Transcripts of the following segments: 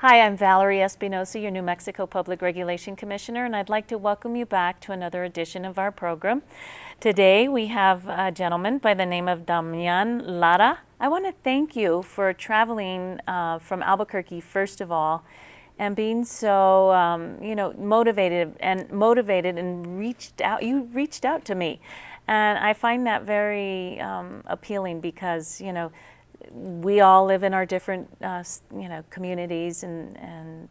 Hi, I'm Valerie Espinoza, your New Mexico Public Regulation Commissioner, and I'd like to welcome you back to another edition of our program. Today we have a gentleman by the name of Damian Lara. I want to thank you for traveling from Albuquerque, first of all, and being so motivated and reached out. You reached out to me, and I find that very appealing because we all live in our different communities, and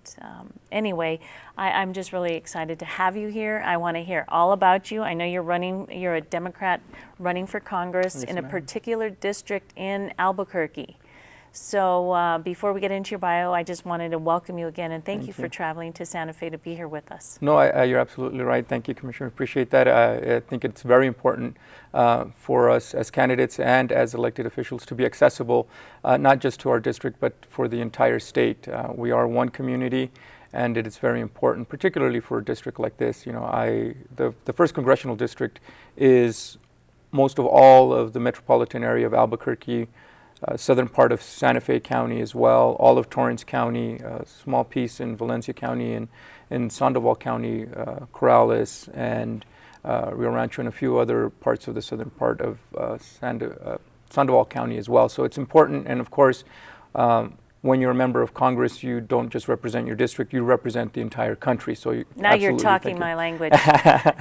anyway, I'm just really excited to have you here. I want to hear all about you. I know you're a Democrat running for Congress Yes, in a ma'am. particular district in Albuquerque. So before we get into your bio, I just wanted to welcome you again and thank you for traveling to Santa Fe to be here with us. No, you're absolutely right. Thank you, Commissioner. Appreciate that. I think it's very important for us as candidates and as elected officials to be accessible, not just to our district, but for the entire state. We are one community, and it is very important, particularly for a district like this. The first congressional district is most of all of the metropolitan area of Albuquerque, southern part of Santa Fe County as well, all of Torrance County, a small piece in Valencia County, and in Sandoval County, Corrales, and Rio Rancho, and a few other parts of the southern part of Sandoval County as well. So it's important, and of course, when you're a member of Congress, you don't just represent your district, you represent the entire country. So now you're talking my language.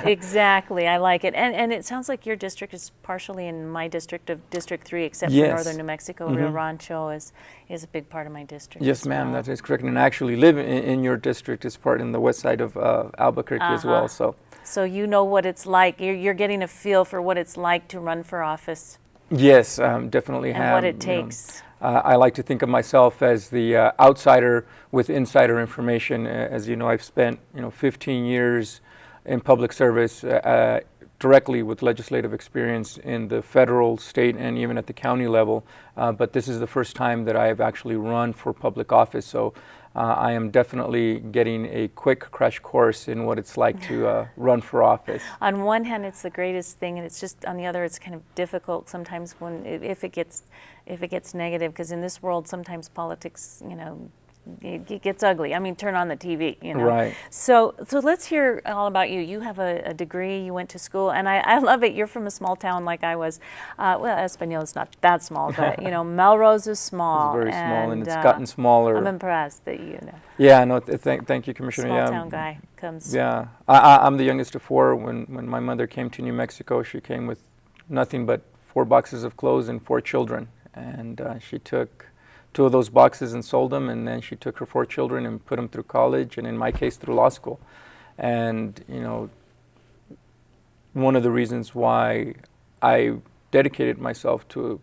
Exactly, I like it. And it sounds like your district is partially in my district of District 3, except for northern New Mexico. Rio Rancho is a big part of my district. Yes, ma'am, that is correct. And I actually live in your district as part in the west side of Albuquerque as well. So you know what it's like. You're getting a feel for what it's like to run for office. Yes, definitely have. And what it takes. I like to think of myself as the outsider with insider information. As you know, I've spent 15 years in public service directly with legislative experience in the federal, state, and even at the county level. But this is the first time that I have actually run for public office. So I am definitely getting a quick crash course in what it's like to run for office. On one hand, it's the greatest thing, and it's just on the other, it's kind of difficult sometimes when if it gets negative, because in this world, sometimes politics, it gets ugly. I mean, turn on the TV, Right. So let's hear all about you. You have a degree, you went to school, and I love it. You're from a small town like I was. Well, Espinoza is not that small, but, Melrose is small. It's very small, and it's gotten smaller. I'm impressed that Yeah, no, thank you, Commissioner. Small town guy comes. Yeah, I'm the youngest of four. When my mother came to New Mexico, she came with nothing but 4 boxes of clothes and 4 children. And she took 2 of those boxes and sold them, and then she took her 4 children and put them through college, and in my case, through law school. And, one of the reasons why I dedicated myself to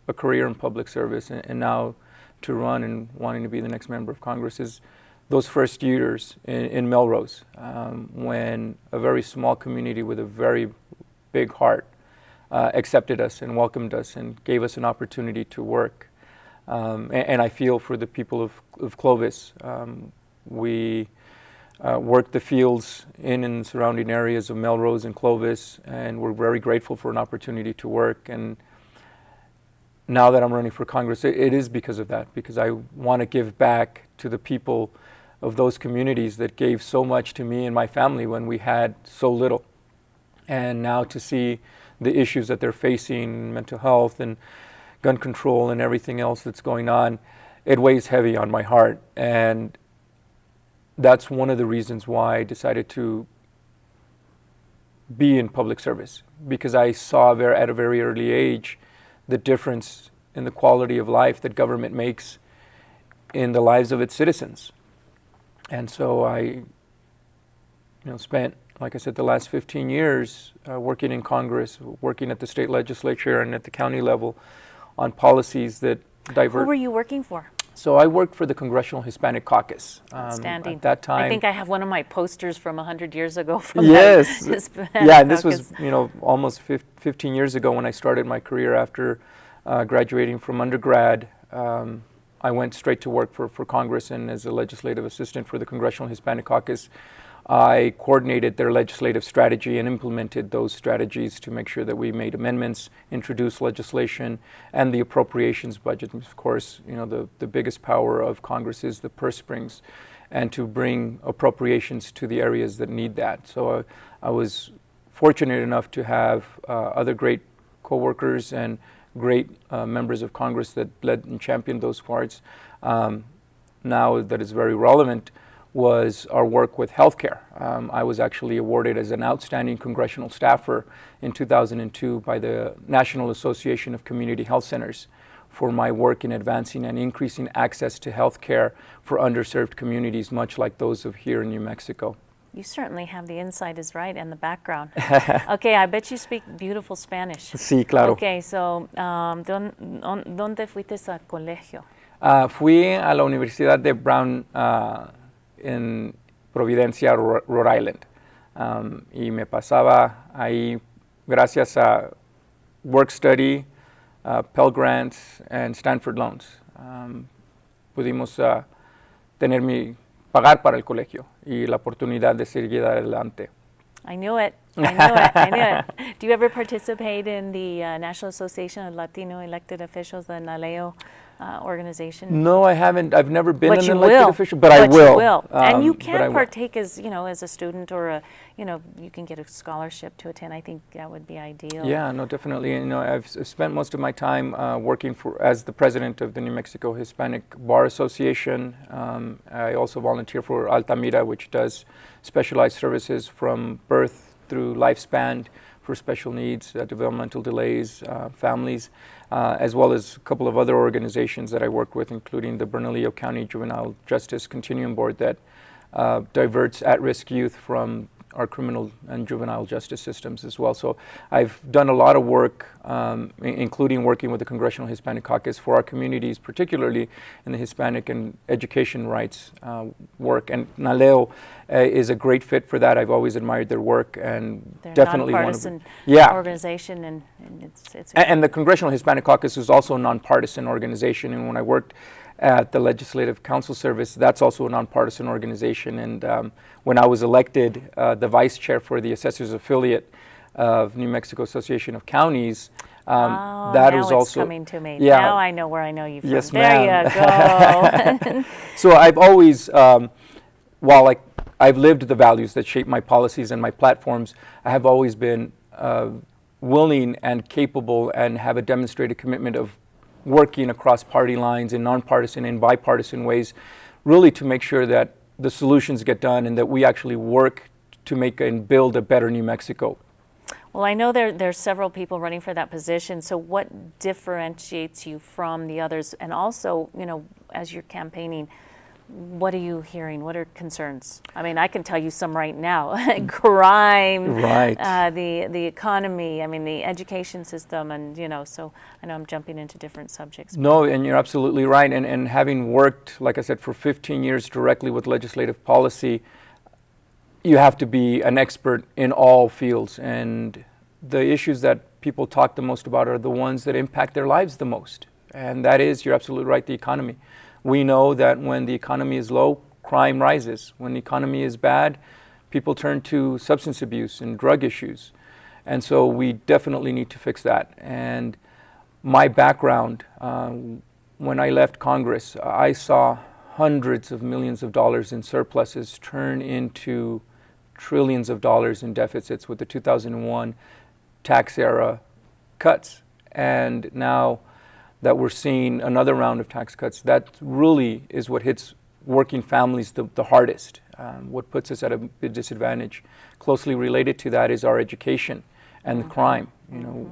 a career in public service and now to run and wanting to be the next member of Congress is those first years in Melrose, when a very small community with a very big heart accepted us and welcomed us and gave us an opportunity to work. And I feel for the people of Clovis. We worked the fields in and surrounding areas of Melrose and Clovis, and we're very grateful for an opportunity to work. And now that I'm running for Congress, it is because of that, because I want to give back to the people of those communities that gave so much to me and my family when we had so little. And now to see the issues that they're facing, mental health and gun control and everything else that's going on, it weighs heavy on my heart. And that's one of the reasons why I decided to be in public service, because I saw at a very early age the difference in the quality of life that government makes in the lives of its citizens. And so I spent, like I said, the last 15 years working in Congress, working at the state legislature and at the county level on policies that divert. Who were you working for? So I worked for the Congressional Hispanic Caucus. Outstanding. At that time, I think I have one of my posters from 100 years ago from yes, that Hispanic yeah, and this caucus. was almost 15 years ago when I started my career after graduating from undergrad. I went straight to work for Congress and as a legislative assistant for the Congressional Hispanic Caucus. I coordinated their legislative strategy and implemented those strategies to make sure that we made amendments, introduced legislation, and the appropriations budget. Of course, the biggest power of Congress is the purse strings, and to bring appropriations to the areas that need that. So I was fortunate enough to have other great co-workers and great members of Congress that led and championed those parts. Now that is very relevant was our work with healthcare. I was actually awarded as an outstanding congressional staffer in 2002 by the National Association of Community Health Centers for my work in advancing and increasing access to healthcare for underserved communities, much like those of here in New Mexico. You certainly have the insight is right and the background. Okay, I bet you speak beautiful Spanish. Sí, claro. Okay, so ¿dónde fuiste al colegio? Fui a la Universidad de Brown en Providencia, Rhode Island. Y me pasaba ahí gracias a work study, Pell Grants, and Stanford loans. Pudimos pagar para el colegio y la oportunidad de seguir adelante. I knew it. I knew it. I knew it. Do you ever participate in the National Association of Latino Elected Officials, the NALEO organization? No, I haven't. I've never been But an you elected will. official, but I will. You will. And you can but partake as, as a student or you can get a scholarship to attend. I think that would be ideal. Yeah, no, definitely. I've spent most of my time working as the president of the New Mexico Hispanic Bar Association. I also volunteer for Altamira, which does specialized services from birth through lifespan for special needs, developmental delays, families, as well as a couple of other organizations that I work with, including the Bernalillo County Juvenile Justice Continuum Board that diverts at-risk youth from our criminal and juvenile justice systems as well. So I've done a lot of work, including working with the Congressional Hispanic Caucus for our communities, particularly in the Hispanic and education rights work. And NALEO is a great fit for that. I've always admired their work, and they're definitely nonpartisan yeah. organization, and it's and the Congressional Hispanic Caucus is also a nonpartisan organization. And when I worked at the Legislative Council Service, that's also a nonpartisan organization. And when I was elected the vice chair for the Assessors Affiliate of New Mexico Association of Counties, that was also coming to me. Yeah. Now I know where I know you from. Yes, there ma'am. you go. So I've always, while I've lived the values that shape my policies and my platforms, I have always been willing and capable and have a demonstrated commitment of working across party lines in nonpartisan and bipartisan ways, really to make sure that the solutions get done and that we actually work to make and build a better New Mexico. Well, I know there's several people running for that position. So what differentiates you from the others? And also, as you're campaigning, what are you hearing? What are concerns? I mean, I can tell you some right now. Crime, right. The economy, the education system, and, so I know I'm jumping into different subjects. No, and you're absolutely right. And having worked, like I said, for 15 years directly with legislative policy, you have to be an expert in all fields. And the issues that people talk the most about are the ones that impact their lives the most. And that is, you're absolutely right, the economy. We know that when the economy is low, crime rises. When the economy is bad, people turn to substance abuse and drug issues. And so we definitely need to fix that. And my background, when I left Congress, I saw hundreds of millions of dollars in surpluses turn into trillions of dollars in deficits with the 2001 tax era cuts. And now that we're seeing another round of tax cuts, that really is what hits working families the hardest, what puts us at a big disadvantage. Closely related to that is our education and the crime.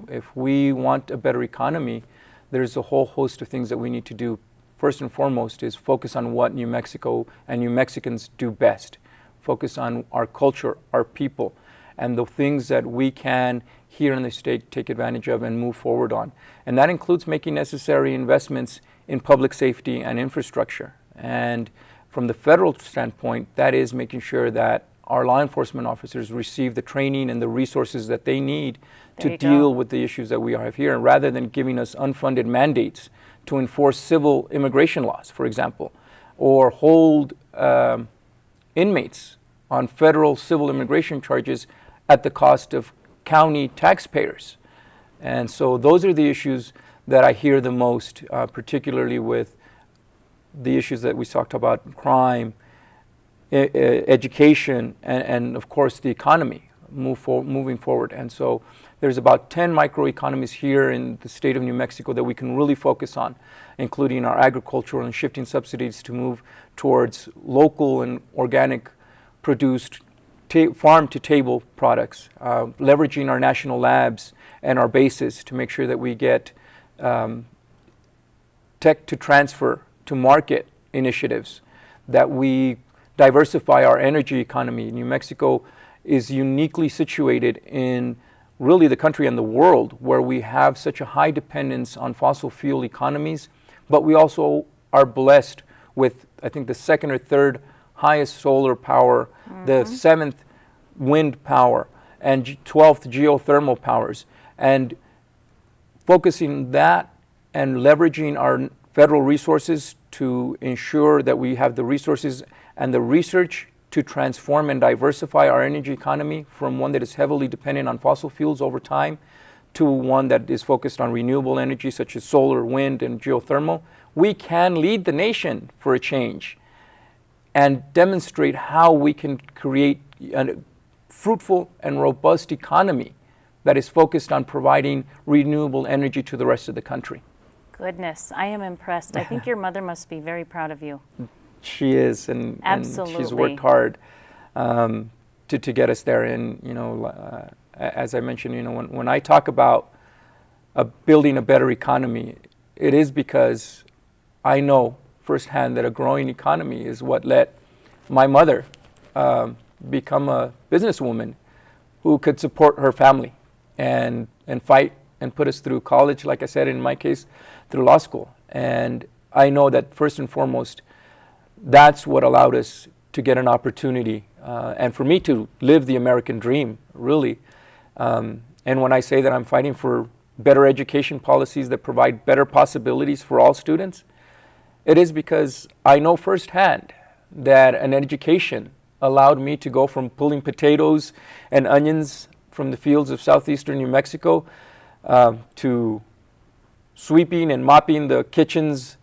If we want a better economy, there's a whole host of things that we need to do. First and foremost is focus on what New Mexico and New Mexicans do best. Focus on our culture, our people, and the things that we can here in the state take advantage of and move forward on. And that includes making necessary investments in public safety and infrastructure. And from the federal standpoint, that is making sure that our law enforcement officers receive the training and the resources that they need to deal with the issues that we have here, and rather than giving us unfunded mandates to enforce civil immigration laws, for example, or hold inmates on federal civil immigration charges at the cost of county taxpayers. And so those are the issues that I hear the most, particularly with the issues that we talked about: crime, education, and of course the economy moving forward. And so there's about 10 microeconomies here in the state of New Mexico that we can really focus on, including our agricultural and shifting subsidies to move towards local and organic produced farm-to-table products, leveraging our national labs and our bases to make sure that we get tech to transfer to market initiatives, that we diversify our energy economy. New Mexico is uniquely situated in really the country and the world where we have such a high dependence on fossil fuel economies, but we also are blessed with, I think, the second or third highest solar power, the 7th wind power, and 12th geothermal powers. And focusing that and leveraging our federal resources to ensure that we have the resources and the research to transform and diversify our energy economy from one that is heavily dependent on fossil fuels over time to one that is focused on renewable energy such as solar, wind, and geothermal, we can lead the nation for a change and demonstrate how we can create a fruitful and robust economy that is focused on providing renewable energy to the rest of the country. Goodness, I am impressed. I think your mother must be very proud of you. She is, and she's worked hard to get us there. And as I mentioned, when I talk about building a better economy, it is because I know firsthand that a growing economy is what let my mother become a businesswoman who could support her family and fight and put us through college, like I said, in my case, through law school. And I know that first and foremost, that's what allowed us to get an opportunity and for me to live the American dream, really. And when I say that I'm fighting for better education policies that provide better possibilities for all students, it is because I know firsthand that an education allowed me to go from pulling potatoes and onions from the fields of southeastern New Mexico to sweeping and mopping the kitchens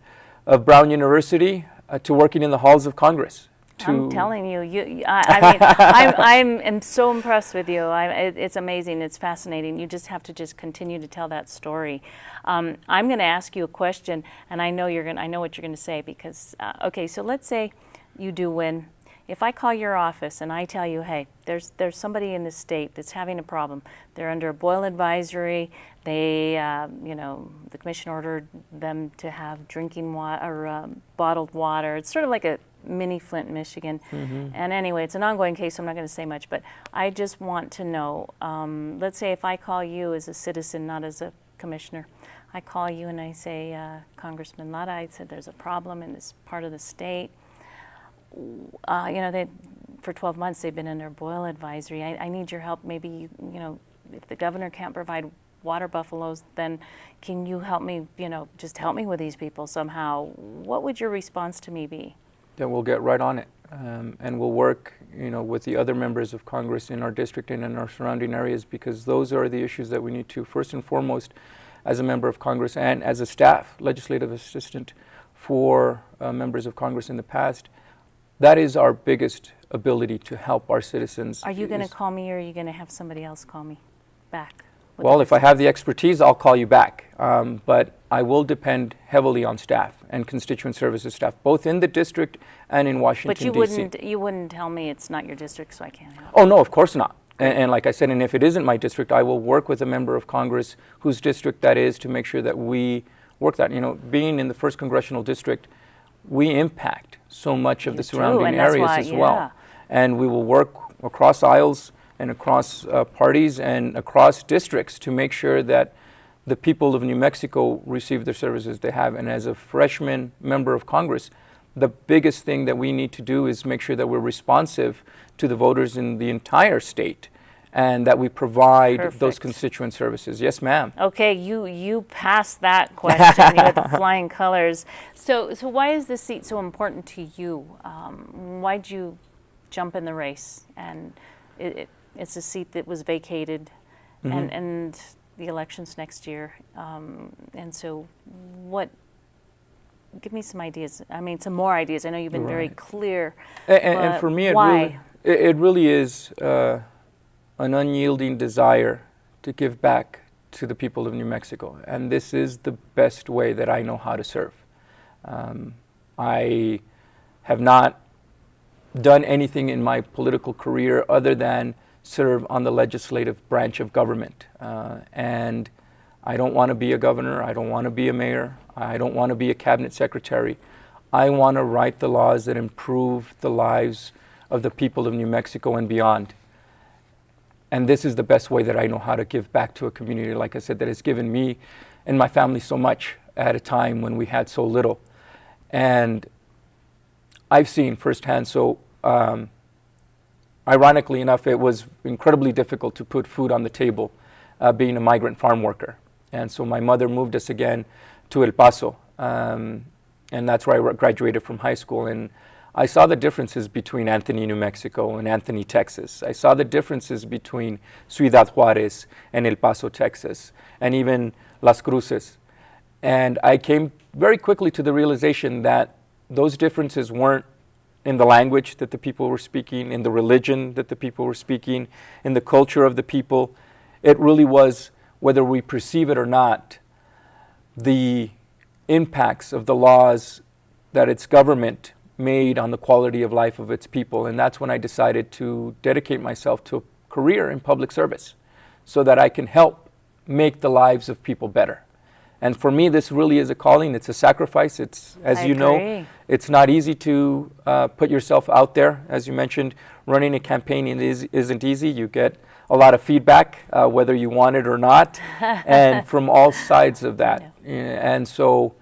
of Brown University to working in the halls of Congress. I'm telling you, I mean, I'm so impressed with you. It's amazing. It's fascinating. You just have to continue to tell that story. I'm going to ask you a question, and I know what you're going to say because, okay, so let's say you do win. If I call your office and I tell you, hey, there's somebody in the state that's having a problem. They're under a boil advisory. They, the commission ordered them to have drinking water or bottled water. It's sort of like a mini Flint, Michigan. And anyway, it's an ongoing case, so I'm not going to say much. But I just want to know, let's say if I call you as a citizen, not as a commissioner, I call you and I say, Congressman Lara, I said there's a problem in this part of the state. For 12 months they've been under boil advisory. I need your help. Maybe if the governor can't provide water buffaloes, then can you help me? Just help me with these people somehow. What would your response to me be? Then we'll get right on it, and we'll work, with the other members of Congress in our district and in our surrounding areas, because those are the issues that we need to first and foremost, as a member of Congress and as a staff legislative assistant for members of Congress in the past. That is our biggest ability to help our citizens. Are you going to call me, or are you going to have somebody else call me back? Well, if I have the expertise, I'll call you back. But I will depend heavily on staff and constituent services staff, both in the district and in Washington, D.C. But you wouldn't tell me it's not your district, so I can't help. Oh, no, of course not. And like I said, and if it isn't my district, I will work with a member of Congress whose district that is to make sure that we work that. Being in the 1st Congressional District, we impact so much of the surrounding areas as well. And we will work across aisles and across parties and across districts to make sure that the people of New Mexico receive the services they have. And as a freshman member of Congress, the biggest thing that we need to do is make sure that we're responsive to the voters in the entire state and that we provide those constituent services. Yes, ma'am. Okay, you passed that question. You had the flying colors. So why is this seat so important to you? Why'd you jump in the race, and it's a seat that was vacated, and the election's next year. And so give me some ideas. I mean, some more ideas. I know you've been very clear. And for me, it really is an unyielding desire to give back to the people of New Mexico. And this is the best way that I know how to serve. I have not done anything in my political career other than serve on the legislative branch of government. And I don't want to be a governor. I don't want to be a mayor. I don't want to be a cabinet secretary. I want to write the laws that improve the lives of the people of New Mexico and beyond. And this is the best way that I know how to give back to a community, like I said, that has given me and my family so much at a time when we had so little. And I've seen firsthand, so ironically enough, it was incredibly difficult to put food on the table being a migrant farm worker. And so my mother moved us again to El Paso, and that's where I graduated from high school. And I saw the differences between Anthony, New Mexico and Anthony, Texas. I saw the differences between Ciudad Juarez and El Paso, Texas, and even Las Cruces. And I came very quickly to the realization that those differences weren't in the language that the people were speaking, in the religion that the people were speaking, in the culture of the people. It really was, whether we perceive it or not, the impacts of the laws that its government made on the quality of life of its people. And that's when I decided to dedicate myself to a career in public service so that I can help make the lives of people better. And for me, this really is a calling. It's a sacrifice. It's, as you know, it's not easy to put yourself out there. As you mentioned, running a campaign isn't easy. You get a lot of feedback, whether you want it or not, and from all sides of that. And so,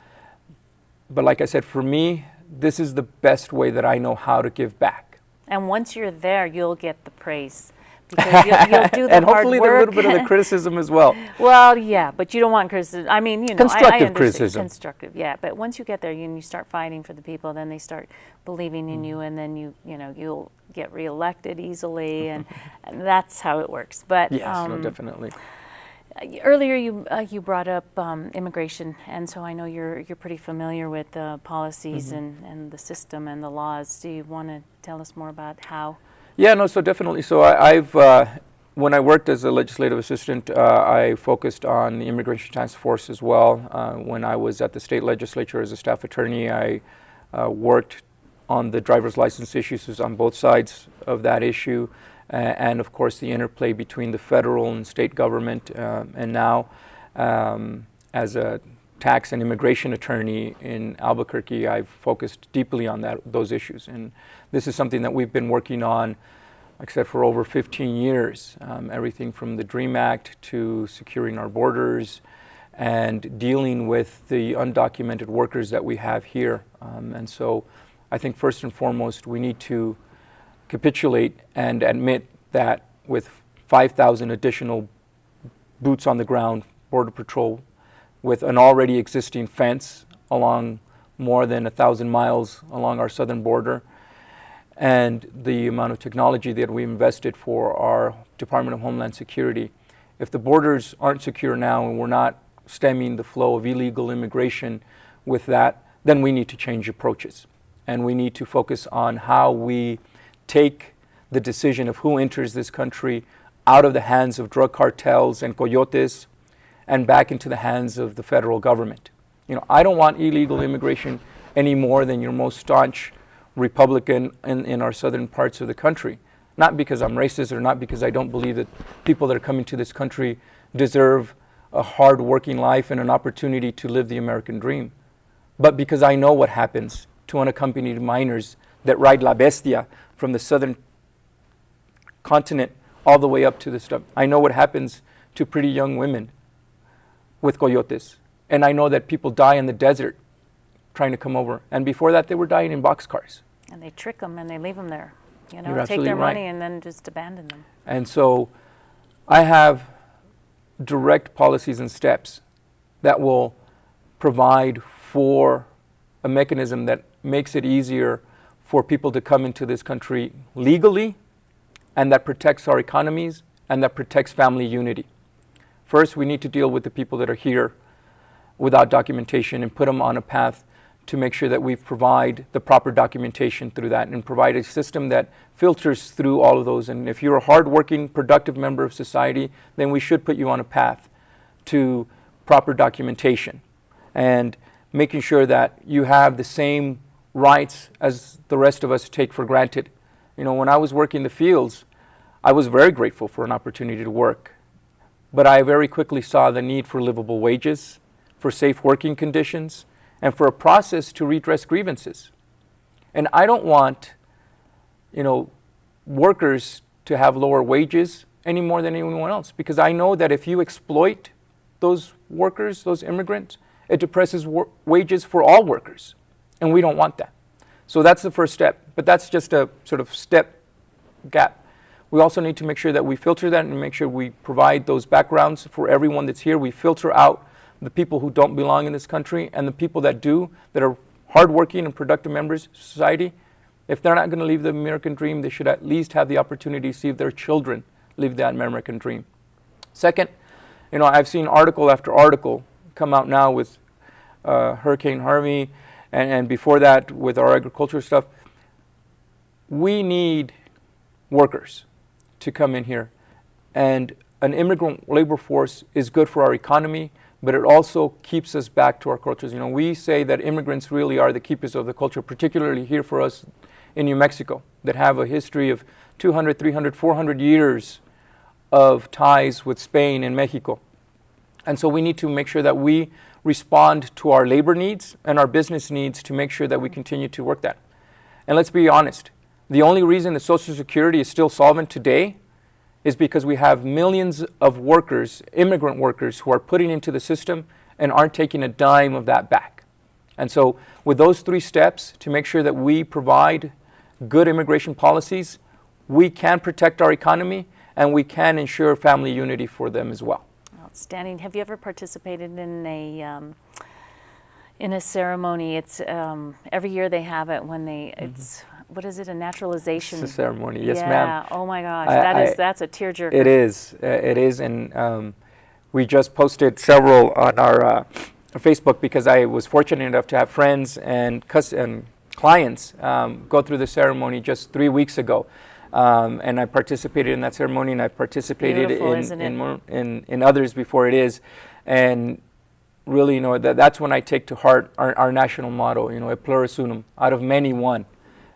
but like I said, for me, this is the best way that I know how to give back. And once you're there, you'll get the praise. Because you'll do the and hard hopefully work. a little bit of the criticism as well. Well, yeah, but you don't want criticism. I mean, you know, constructive I criticism. Constructive, yeah. But once you get there and you start fighting for the people, then they start believing in you, and then you'll get reelected easily, and that's how it works. But yes, no, definitely. Earlier, you brought up immigration, and so I know you're pretty familiar with the policies and the system and the laws. Do you want to tell us more about how? Yeah, no, so definitely. So I've when I worked as a legislative assistant, I focused on the immigration task force as well. When I was at the state legislature as a staff attorney, I worked on the driver's license issues on both sides of that issue, and of course the interplay between the federal and state government. And now, as a tax and immigration attorney in Albuquerque, I've focused deeply on those issues. And this is something that we've been working on, like I said, for over 15 years. Everything from the DREAM Act to securing our borders and dealing with the undocumented workers that we have here. And so I think first and foremost, we need to capitulate and admit that with 5,000 additional boots on the ground, Border Patrol, with an already existing fence along more than 1,000 miles along our southern border, and the amount of technology that we invested for our Department of Homeland Security. If the borders aren't secure now and we're not stemming the flow of illegal immigration with that, then we need to change approaches. And we need to focus on how we take the decision of who enters this country out of the hands of drug cartels and coyotes and back into the hands of the federal government. You know, I don't want illegal immigration any more than your most staunch Republican in our southern parts of the country. Not because I'm racist or not because I don't believe that people that are coming to this country deserve a hard working life and an opportunity to live the American dream, but because I know what happens to unaccompanied minors that ride La Bestia from the southern continent all the way up to the stuff. I know what happens to pretty young women with coyotes. And I know that people die in the desert trying to come over. And before that, they were dying in boxcars. And they trick them and they leave them there. You know, You're take their right. money and then just abandon them. And so I have direct policies and steps that will provide for a mechanism that makes it easier for people to come into this country legally, and that protects our economies and that protects family unity. First, we need to deal with the people that are here without documentation and put them on a path to make sure that we provide the proper documentation through that and provide a system that filters through all of those. And if you're a hardworking, productive member of society, then we should put you on a path to proper documentation and making sure that you have the same rights as the rest of us take for granted. You know, when I was working the fields, I was very grateful for an opportunity to work, but I very quickly saw the need for livable wages, for safe working conditions, and for a process to redress grievances. And I don't want, you know, workers to have lower wages any more than anyone else, because I know that if you exploit those workers, those immigrants, it depresses wages for all workers, and we don't want that. So that's the first step, but that's just a sort of step gap. We also need to make sure that we filter that and make sure we provide those backgrounds for everyone that's here. We filter out the people who don't belong in this country, and the people that do, that are hardworking and productive members of society. If they're not going to live the American dream, they should at least have the opportunity to see if their children live that American dream. Second, you know, I've seen article after article come out now with Hurricane Harvey, and before that with our agriculture stuff. We need workers to come in here, and an immigrant labor force is good for our economy, but it also keeps us back to our cultures. You know, we say that immigrants really are the keepers of the culture, particularly here for us in New Mexico, that have a history of 200, 300, 400 years of ties with Spain and Mexico. And so we need to make sure that we respond to our labor needs and our business needs to make sure that we continue to work that. And let's be honest, the only reason that Social Security is still solvent today is because we have millions of workers, immigrant workers, who are putting into the system and aren't taking a dime of that back. And so with those three steps, to make sure that we provide good immigration policies, we can protect our economy and we can ensure family unity for them as well. Outstanding. Have you ever participated in a ceremony? It's every year they have it when they, it's, what is it, a naturalization? It's a ceremony, yes, yeah. ma'am. Yeah, oh my gosh, that's a tearjerker. It is, and we just posted several on our Facebook because I was fortunate enough to have friends and clients go through the ceremony just 3 weeks ago. And I participated in that ceremony, and I participated in others before it is. And really, you know, that's when I take to heart our national motto, you know, e pluribus unum, out of many one.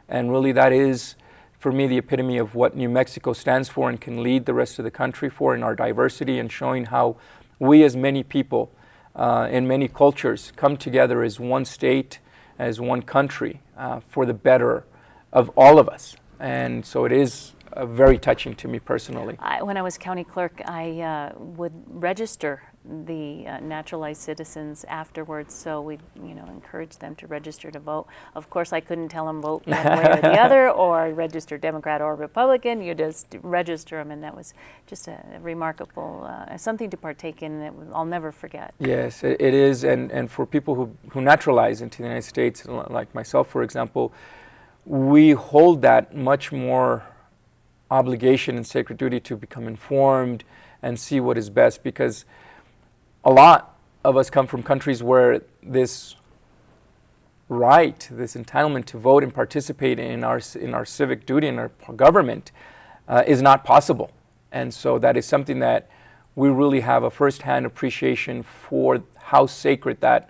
And really that is, for me, the epitome of what New Mexico stands for and can lead the rest of the country for in our diversity, and showing how we as many people in many cultures come together as one state, as one country for the better of all of us. And so it is very touching to me personally. When I was county clerk, I would register the naturalized citizens afterwards, so we, you know, encourage them to register to vote. Of course, I couldn't tell them vote one way or the other, or register Democrat or Republican. You just register them, and that was just a remarkable, something to partake in that I'll never forget. Yes, it is, and for people who naturalize into the United States, like myself, for example, we hold that much more obligation and sacred duty to become informed and see what is best, because a lot of us come from countries where this right, this entitlement to vote and participate in our civic duty in our government is not possible. And so that is something that we really have a firsthand appreciation for, how sacred that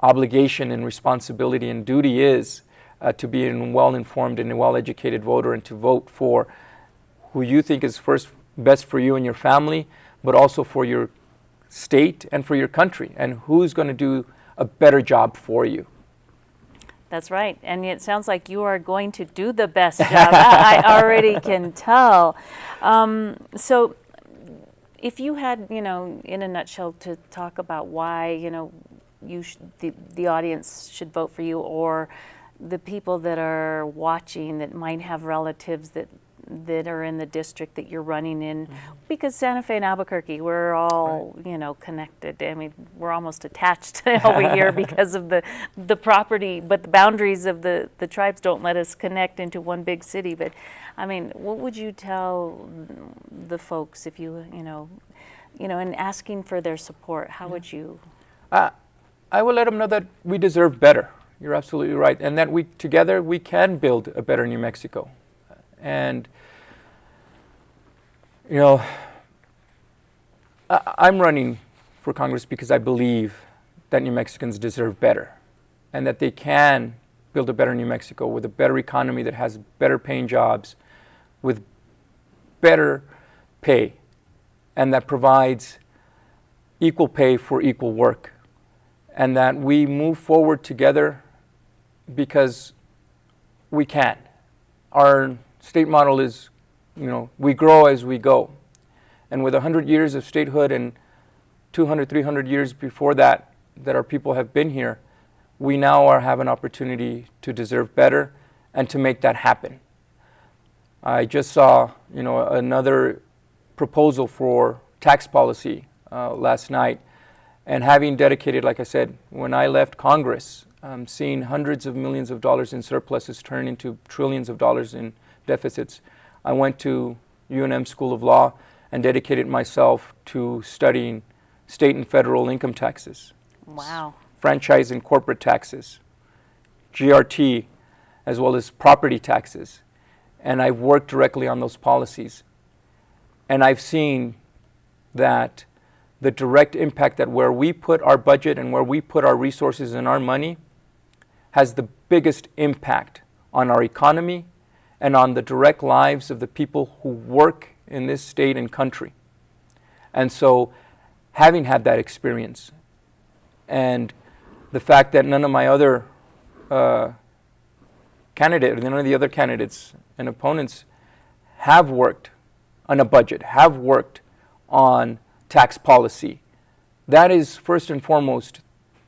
obligation and responsibility and duty is, to be a well-informed and a well-educated voter, and to vote for who you think is first best for you and your family, but also for your state and for your country, and who's going to do a better job for you. That's right. And it sounds like you are going to do the best job. I already can tell. So if you had, you know, in a nutshell, to talk about why, you know, the audience should vote for you, or the people that are watching that might have relatives that that are in the district that you're running in, because Santa Fe and Albuquerque, we're all, you know, connected. I mean, we're almost attached over here because of the property, but the boundaries of the tribes don't let us connect into one big city. But I mean, what would you tell the folks if you know, in asking for their support? How would you? I will let them know that we deserve better. You're absolutely right, and that together we can build a better New Mexico. And you know, I'm running for Congress because I believe that New Mexicans deserve better, and that they can build a better New Mexico with a better economy that has better paying jobs, with better pay, and that provides equal pay for equal work, and that we move forward together because we can. Our state model is, you know, we grow as we go. And with 100 years of statehood and 200, 300 years before that our people have been here, we now have an opportunity to deserve better and to make that happen. I just saw, you know, another proposal for tax policy last night, and having dedicated, like I said, when I left Congress, seeing hundreds of millions of dollars in surpluses turn into trillions of dollars in deficits, I went to UNM School of Law and dedicated myself to studying state and federal income taxes. Wow. Franchise and corporate taxes, GRT, as well as property taxes. And I've worked directly on those policies. And I've seen that the direct impact that where we put our budget and where we put our resources and our money has the biggest impact on our economy and on the direct lives of the people who work in this state and country. And so, having had that experience, and the fact that none of my other none of the other candidates and opponents have worked on a budget, have worked on tax policy, that is first and foremost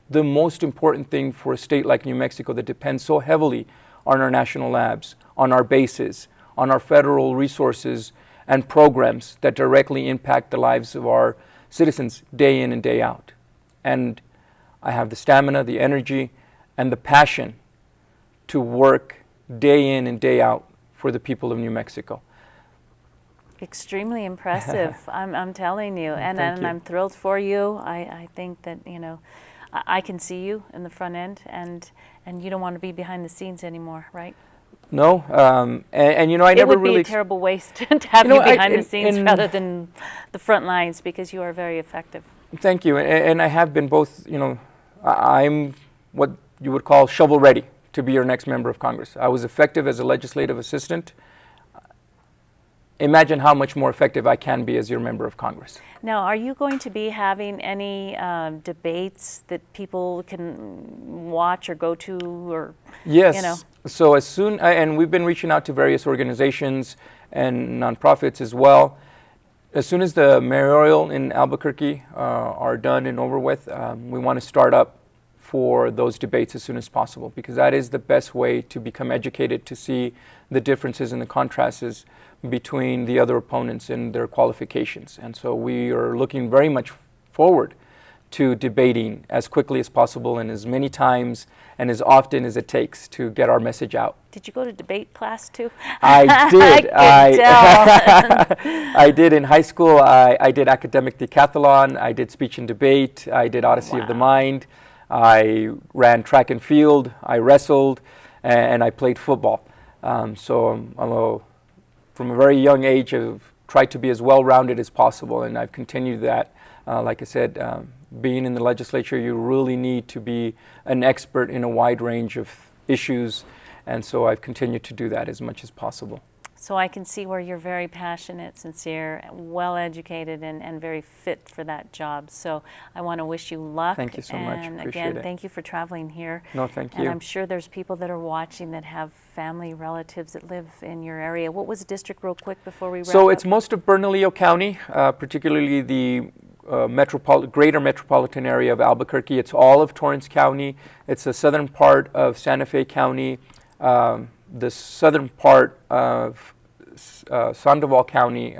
the most important thing for a state like New Mexico that depends so heavily on our national labs, on our bases, on our federal resources and programs that directly impact the lives of our citizens day in and day out. And I have the stamina, the energy, and the passion to work day in and day out for the people of New Mexico. Extremely impressive, I'm telling you, and I'm thrilled for you. I think that, you know, I can see you in the front end, and you don't want to be behind the scenes anymore, right? No, and you know, I never really... It would be a terrible waste to have you behind the scenes rather than the front lines, because you are very effective. Thank you, and I have been both. You know, I'm what you would call shovel ready to be your next member of Congress. I was effective as a legislative assistant. Imagine how much more effective I can be as your member of Congress. Now, are you going to be having any debates that people can watch or go to, or yes? You know? So as soon, and we've been reaching out to various organizations and nonprofits as well. As soon as the mayoral in Albuquerque are done and over with, we want to start up for those debates as soon as possible, because that is the best way to become educated, to see the differences and the contrasts between the other opponents and their qualifications. And so we are looking very much forward to debating as quickly as possible and as many times and as often as it takes to get our message out. Did you go to debate class too? I did. I I did in high school. I did academic decathlon. I did speech and debate. I did Odyssey of the Mind. I ran track and field. I wrestled, and I played football. So from a very young age, I've tried to be as well-rounded as possible, and I've continued that. Like I said, being in the legislature, you really need to be an expert in a wide range of issues, and so I've continued to do that as much as possible. So I can see where you're very passionate, sincere, well-educated, and very fit for that job. So I want to wish you luck. Thank you so much. And Appreciate again, it. thank you for traveling here. No, thank you. And I'm sure there's people that are watching that have family, relatives that live in your area. What was the district, real quick, before we wrap So up? it's most of Bernalillo County, particularly the greater metropolitan area of Albuquerque. It's all of Torrance County. It's the southern part of Santa Fe County, the southern part of Sandoval County,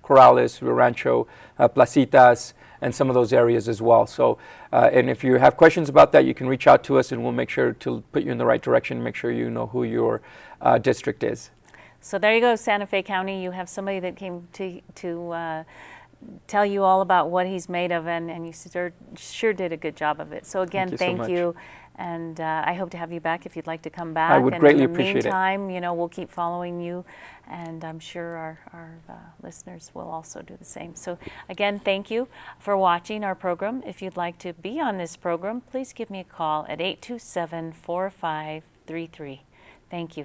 Corrales, Rio Rancho, Placitas, and some of those areas as well. So, and if you have questions about that, you can reach out to us, and we'll make sure to put you in the right direction, make sure you know who your district is. So there you go, Santa Fe County. You have somebody that came to tell you all about what he's made of, and you sure did a good job of it. So again, thank you. And I hope to have you back if you'd like to come back. I would greatly appreciate it. In the meantime, you know, we'll keep following you, and I'm sure our listeners will also do the same. So again, thank you for watching our program. If you'd like to be on this program, please give me a call at 827-4533. Thank you.